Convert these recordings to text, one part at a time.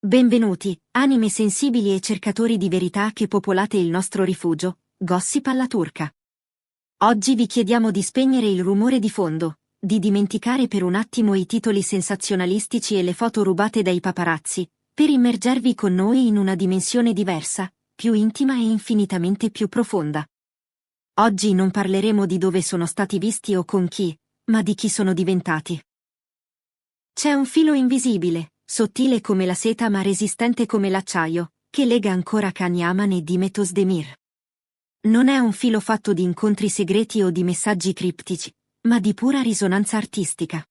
Benvenuti, anime sensibili e cercatori di verità che popolate il nostro rifugio, Gossip alla turca. Oggi vi chiediamo di spegnere il rumore di fondo, di dimenticare per un attimo i titoli sensazionalistici e le foto rubate dai paparazzi, per immergervi con noi in una dimensione diversa, più intima e infinitamente più profonda. Oggi non parleremo di dove sono stati visti o con chi, ma di chi sono diventati. C'è un filo invisibile, sottile come la seta ma resistente come l'acciaio, che lega ancora Can Yaman e Demet Özdemir. Non è un filo fatto di incontri segreti o di messaggi criptici, ma di pura risonanza artistica.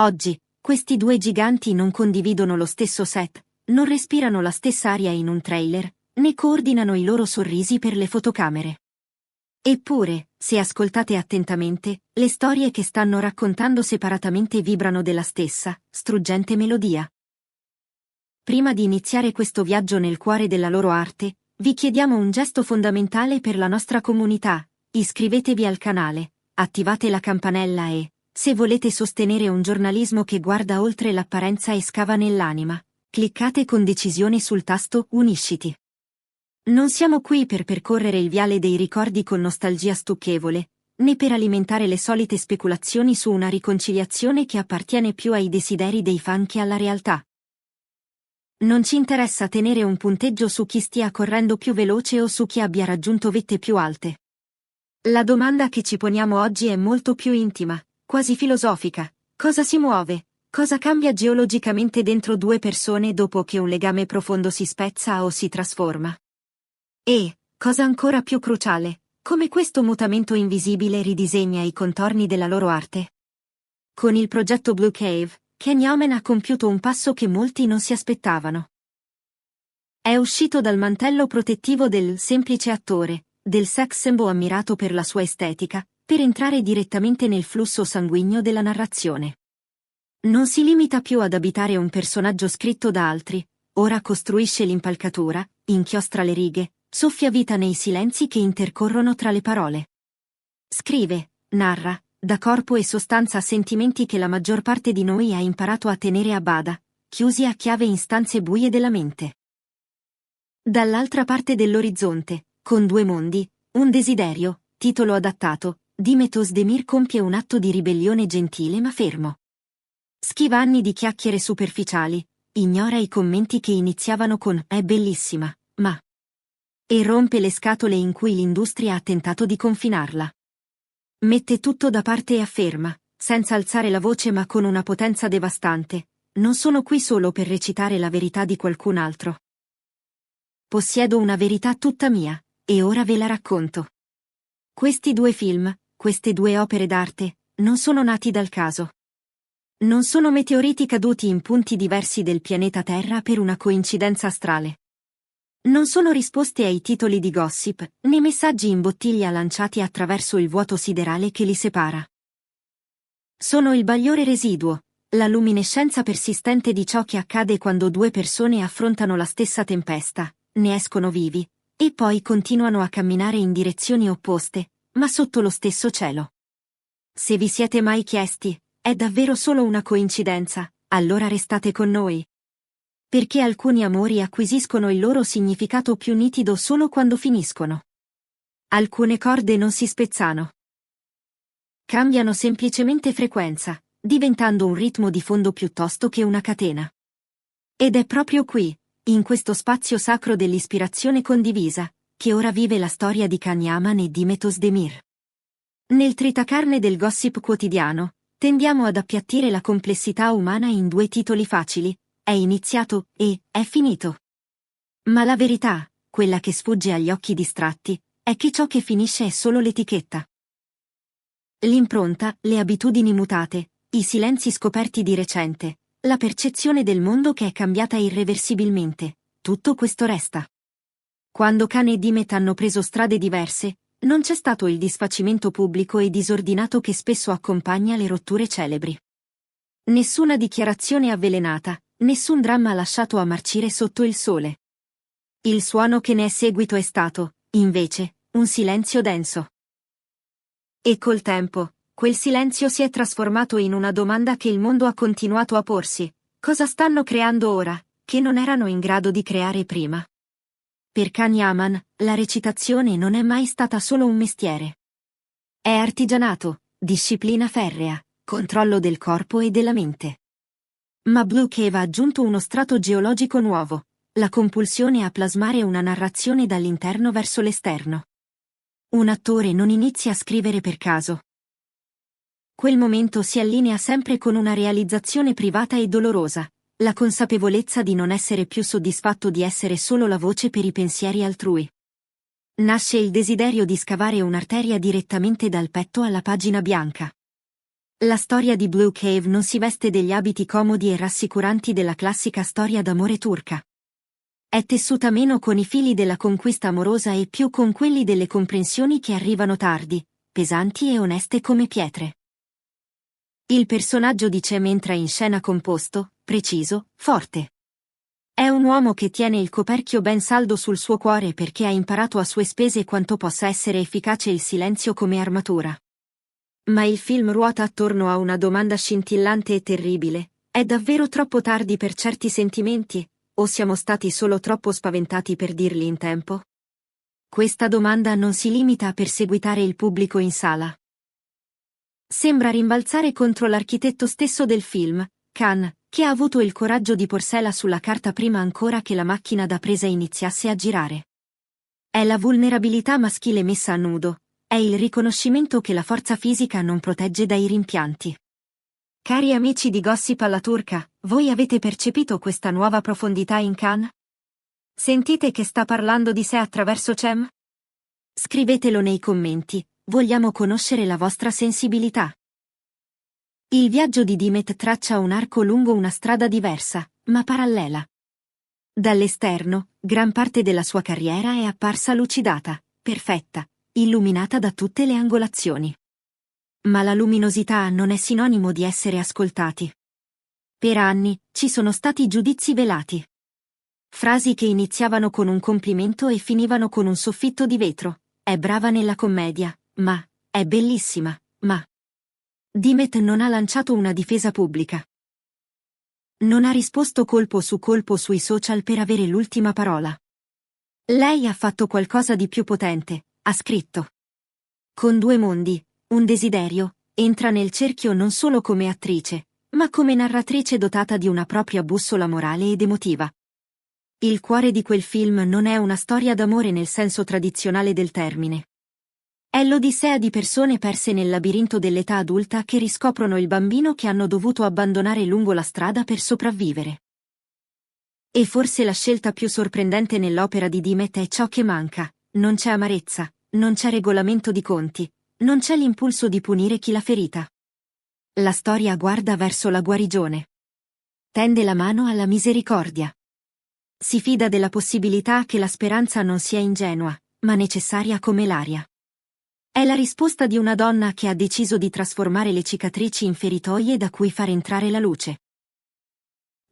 Oggi, questi due giganti non condividono lo stesso set, non respirano la stessa aria in un trailer, né coordinano i loro sorrisi per le fotocamere. Eppure, se ascoltate attentamente, le storie che stanno raccontando separatamente vibrano della stessa, struggente melodia. Prima di iniziare questo viaggio nel cuore della loro arte, vi chiediamo un gesto fondamentale per la nostra comunità: iscrivetevi al canale, attivate la campanella e, se volete sostenere un giornalismo che guarda oltre l'apparenza e scava nell'anima, cliccate con decisione sul tasto Unisciti. Non siamo qui per percorrere il viale dei ricordi con nostalgia stucchevole, né per alimentare le solite speculazioni su una riconciliazione che appartiene più ai desideri dei fan che alla realtà. Non ci interessa tenere un punteggio su chi stia correndo più veloce o su chi abbia raggiunto vette più alte. La domanda che ci poniamo oggi è molto più intima, quasi filosofica. Cosa si muove? Cosa cambia geologicamente dentro due persone dopo che un legame profondo si spezza o si trasforma? E, cosa ancora più cruciale, come questo mutamento invisibile ridisegna i contorni della loro arte? Con il progetto Blue Cave, Can Yaman ha compiuto un passo che molti non si aspettavano. È uscito dal mantello protettivo del semplice attore, del sex symbol ammirato per la sua estetica, per entrare direttamente nel flusso sanguigno della narrazione. Non si limita più ad abitare un personaggio scritto da altri, ora costruisce l'impalcatura, inchiostra le righe, soffia vita nei silenzi che intercorrono tra le parole. Scrive, narra, dà corpo e sostanza a sentimenti che la maggior parte di noi ha imparato a tenere a bada, chiusi a chiave in stanze buie della mente. Dall'altra parte dell'orizzonte, con due mondi, un desiderio, titolo adattato, Demet Özdemir compie un atto di ribellione gentile ma fermo. Schiva anni di chiacchiere superficiali, ignora i commenti che iniziavano con «è bellissima», ma e rompe le scatole in cui l'industria ha tentato di confinarla. Mette tutto da parte e afferma, senza alzare la voce ma con una potenza devastante: non sono qui solo per recitare la verità di qualcun altro. Possiedo una verità tutta mia, e ora ve la racconto. Questi due film, queste due opere d'arte, non sono nati dal caso. Non sono meteoriti caduti in punti diversi del pianeta Terra per una coincidenza astrale. Non sono risposte ai titoli di gossip, né messaggi in bottiglia lanciati attraverso il vuoto siderale che li separa. Sono il bagliore residuo, la luminescenza persistente di ciò che accade quando due persone affrontano la stessa tempesta, ne escono vivi, e poi continuano a camminare in direzioni opposte, ma sotto lo stesso cielo. Se vi siete mai chiesti, è davvero solo una coincidenza, allora restate con noi. Perché alcuni amori acquisiscono il loro significato più nitido solo quando finiscono. Alcune corde non si spezzano. Cambiano semplicemente frequenza, diventando un ritmo di fondo piuttosto che una catena. Ed è proprio qui, in questo spazio sacro dell'ispirazione condivisa, che ora vive la storia di Can Yaman e Demet Özdemir. Nel tritacarne del gossip quotidiano, tendiamo ad appiattire la complessità umana in due titoli facili: è iniziato e è finito. Ma la verità, quella che sfugge agli occhi distratti, è che ciò che finisce è solo l'etichetta. L'impronta, le abitudini mutate, i silenzi scoperti di recente, la percezione del mondo che è cambiata irreversibilmente, tutto questo resta. Quando Can e Demet hanno preso strade diverse, non c'è stato il disfacimento pubblico e disordinato che spesso accompagna le rotture celebri. Nessuna dichiarazione avvelenata, nessun dramma lasciato a marcire sotto il sole. Il suono che ne è seguito è stato, invece, un silenzio denso. E col tempo, quel silenzio si è trasformato in una domanda che il mondo ha continuato a porsi: cosa stanno creando ora? che non erano in grado di creare prima. Per Can Yaman, la recitazione non è mai stata solo un mestiere. È artigianato, disciplina ferrea, controllo del corpo e della mente. Ma Blue Cave ha aggiunto uno strato geologico nuovo, la compulsione a plasmare una narrazione dall'interno verso l'esterno. Un attore non inizia a scrivere per caso. Quel momento si allinea sempre con una realizzazione privata e dolorosa, la consapevolezza di non essere più soddisfatto di essere solo la voce per i pensieri altrui. Nasce il desiderio di scavare un'arteria direttamente dal petto alla pagina bianca. La storia di Blue Cave non si veste degli abiti comodi e rassicuranti della classica storia d'amore turca. È tessuta meno con i fili della conquista amorosa e più con quelli delle comprensioni che arrivano tardi, pesanti e oneste come pietre. Il personaggio di Cem entra in scena composto, preciso, forte. È un uomo che tiene il coperchio ben saldo sul suo cuore perché ha imparato a sue spese quanto possa essere efficace il silenzio come armatura. Ma il film ruota attorno a una domanda scintillante e terribile: è davvero troppo tardi per certi sentimenti, o siamo stati solo troppo spaventati per dirli in tempo? Questa domanda non si limita a perseguitare il pubblico in sala. Sembra rimbalzare contro l'architetto stesso del film, Khan, che ha avuto il coraggio di porsela sulla carta prima ancora che la macchina da presa iniziasse a girare. È la vulnerabilità maschile messa a nudo, è il riconoscimento che la forza fisica non protegge dai rimpianti. Cari amici di Gossip alla turca, voi avete percepito questa nuova profondità in Khan? Sentite che sta parlando di sé attraverso Cem? Scrivetelo nei commenti, vogliamo conoscere la vostra sensibilità. Il viaggio di Dimet traccia un arco lungo una strada diversa, ma parallela. Dall'esterno, gran parte della sua carriera è apparsa lucidata, perfetta, illuminata da tutte le angolazioni. Ma la luminosità non è sinonimo di essere ascoltati. Per anni, ci sono stati giudizi velati. Frasi che iniziavano con un complimento e finivano con un soffitto di vetro. È brava nella commedia, ma è bellissima, ma Dimet non ha lanciato una difesa pubblica. Non ha risposto colpo su colpo sui social per avere l'ultima parola. Lei ha fatto qualcosa di più potente, ha scritto. Con Due mondi, un desiderio, entra nel cerchio non solo come attrice, ma come narratrice dotata di una propria bussola morale ed emotiva. Il cuore di quel film non è una storia d'amore nel senso tradizionale del termine. È l'odissea di persone perse nel labirinto dell'età adulta che riscoprono il bambino che hanno dovuto abbandonare lungo la strada per sopravvivere. E forse la scelta più sorprendente nell'opera di Dimet è ciò che manca: non c'è amarezza, non c'è regolamento di conti, non c'è l'impulso di punire chi l'ha ferita. La storia guarda verso la guarigione. Tende la mano alla misericordia. Si fida della possibilità che la speranza non sia ingenua, ma necessaria come l'aria. È la risposta di una donna che ha deciso di trasformare le cicatrici in feritoie da cui far entrare la luce.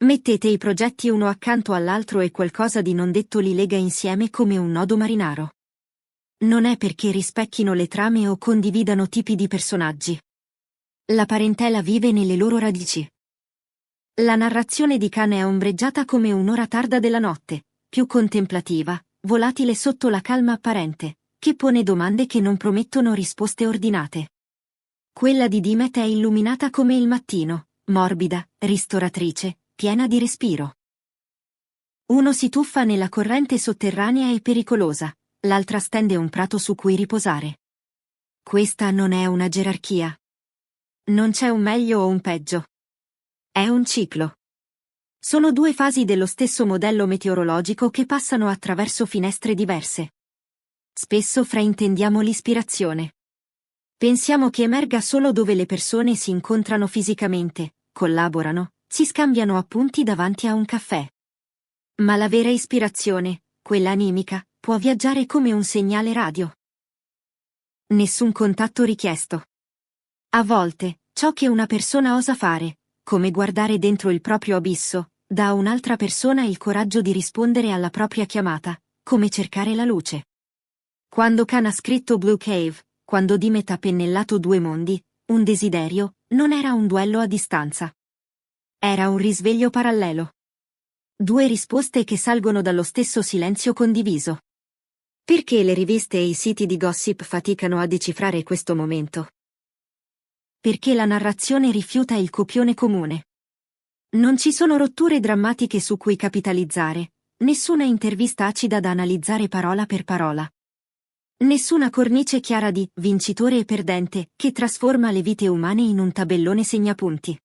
Mettete i progetti uno accanto all'altro e qualcosa di non detto li lega insieme come un nodo marinaro. Non è perché rispecchino le trame o condividano tipi di personaggi. La parentela vive nelle loro radici. La narrazione di Khan è ombreggiata come un'ora tarda della notte, più contemplativa, volatile sotto la calma apparente, che pone domande che non promettono risposte ordinate. Quella di Dimet è illuminata come il mattino, morbida, ristoratrice, piena di respiro. Uno si tuffa nella corrente sotterranea e pericolosa, l'altra stende un prato su cui riposare. Questa non è una gerarchia. Non c'è un meglio o un peggio. È un ciclo. Sono due fasi dello stesso modello meteorologico che passano attraverso finestre diverse. Spesso fraintendiamo l'ispirazione. Pensiamo che emerga solo dove le persone si incontrano fisicamente, collaborano, si scambiano appunti davanti a un caffè. Ma la vera ispirazione, quella animica, può viaggiare come un segnale radio. Nessun contatto richiesto. A volte, ciò che una persona osa fare, come guardare dentro il proprio abisso, dà a un'altra persona il coraggio di rispondere alla propria chiamata, come cercare la luce. Quando Khan ha scritto Blue Cave, quando Dimet ha pennellato Due mondi, un desiderio, non era un duello a distanza. Era un risveglio parallelo. Due risposte che salgono dallo stesso silenzio condiviso. Perché le riviste e i siti di gossip faticano a decifrare questo momento? Perché la narrazione rifiuta il copione comune. Non ci sono rotture drammatiche su cui capitalizzare, nessuna intervista acida da analizzare parola per parola. Nessuna cornice chiara di vincitore e perdente che trasforma le vite umane in un tabellone segnapunti.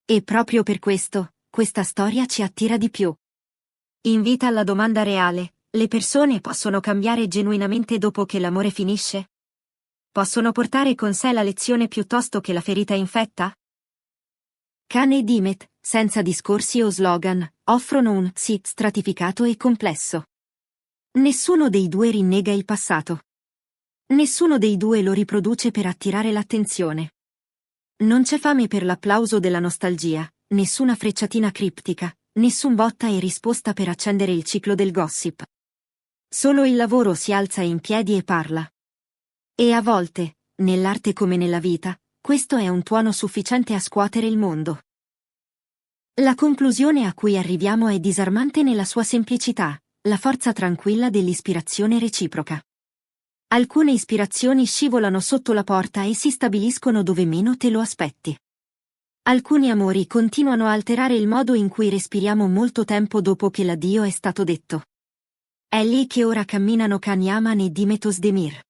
E proprio per questo, questa storia ci attira di più. Invita alla domanda reale: le persone possono cambiare genuinamente dopo che l'amore finisce? Possono portare con sé la lezione piuttosto che la ferita infetta? Kane e Dimet, senza discorsi o slogan, offrono un sì stratificato e complesso. Nessuno dei due rinnega il passato. Nessuno dei due lo riproduce per attirare l'attenzione. Non c'è fame per l'applauso della nostalgia, nessuna frecciatina criptica, nessun botta e risposta per accendere il ciclo del gossip. Solo il lavoro si alza in piedi e parla. E a volte, nell'arte come nella vita, questo è un tuono sufficiente a scuotere il mondo. La conclusione a cui arriviamo è disarmante nella sua semplicità, la forza tranquilla dell'ispirazione reciproca. Alcune ispirazioni scivolano sotto la porta e si stabiliscono dove meno te lo aspetti. Alcuni amori continuano a alterare il modo in cui respiriamo molto tempo dopo che l'addio è stato detto. È lì che ora camminano Can Yaman e Dimet Özdemir.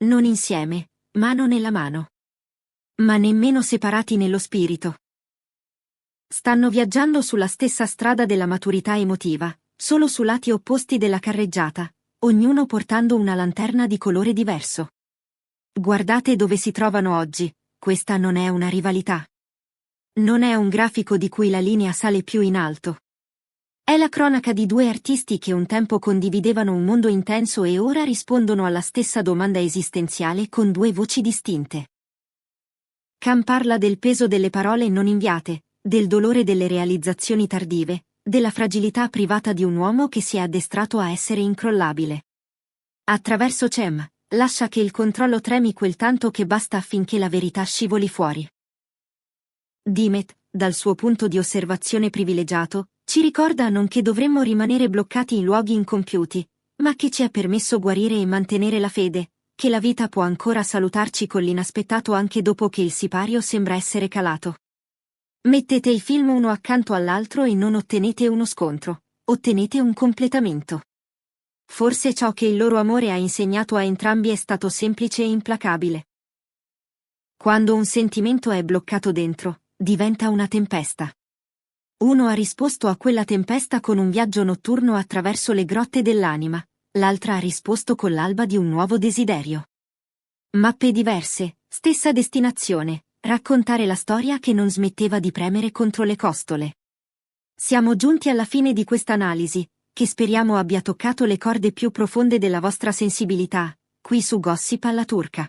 Non insieme, mano nella mano. Ma nemmeno separati nello spirito. Stanno viaggiando sulla stessa strada della maturità emotiva, solo su lati opposti della carreggiata, ognuno portando una lanterna di colore diverso. Guardate dove si trovano oggi, questa non è una rivalità. Non è un grafico di cui la linea sale più in alto. È la cronaca di due artisti che un tempo condividevano un mondo intenso e ora rispondono alla stessa domanda esistenziale con due voci distinte. Can parla del peso delle parole non inviate, del dolore delle realizzazioni tardive, della fragilità privata di un uomo che si è addestrato a essere incrollabile. Attraverso Cem, lascia che il controllo tremi quel tanto che basta affinché la verità scivoli fuori. Dimet, dal suo punto di osservazione privilegiato, ci ricorda non che dovremmo rimanere bloccati in luoghi incompiuti, ma che ci è permesso guarire e mantenere la fede, che la vita può ancora salutarci con l'inaspettato anche dopo che il sipario sembra essere calato. Mettete i film uno accanto all'altro e non ottenete uno scontro, ottenete un completamento. Forse ciò che il loro amore ha insegnato a entrambi è stato semplice e implacabile. Quando un sentimento è bloccato dentro, diventa una tempesta. Uno ha risposto a quella tempesta con un viaggio notturno attraverso le grotte dell'anima, l'altra ha risposto con l'alba di un nuovo desiderio. Mappe diverse, stessa destinazione, raccontare la storia che non smetteva di premere contro le costole. Siamo giunti alla fine di questa analisi, che speriamo abbia toccato le corde più profonde della vostra sensibilità, qui su Gossip alla turca.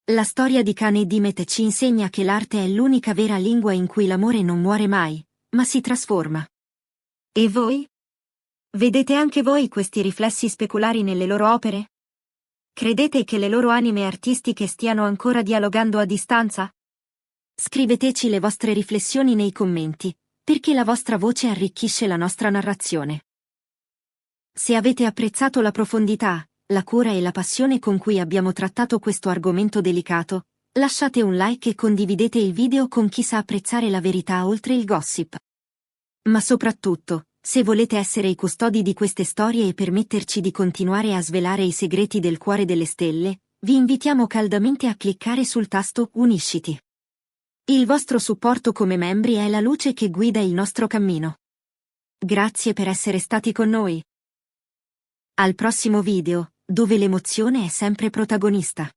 La storia di Can e Dimet ci insegna che l'arte è l'unica vera lingua in cui l'amore non muore mai, ma si trasforma. E voi? Vedete anche voi questi riflessi speculari nelle loro opere? Credete che le loro anime artistiche stiano ancora dialogando a distanza? Scriveteci le vostre riflessioni nei commenti, perché la vostra voce arricchisce la nostra narrazione. Se avete apprezzato la profondità, la cura e la passione con cui abbiamo trattato questo argomento delicato, lasciate un like e condividete il video con chi sa apprezzare la verità oltre il gossip. Ma soprattutto, se volete essere i custodi di queste storie e permetterci di continuare a svelare i segreti del cuore delle stelle, vi invitiamo caldamente a cliccare sul tasto Unisciti. Il vostro supporto come membri è la luce che guida il nostro cammino. Grazie per essere stati con noi. Al prossimo video, dove l'emozione è sempre protagonista.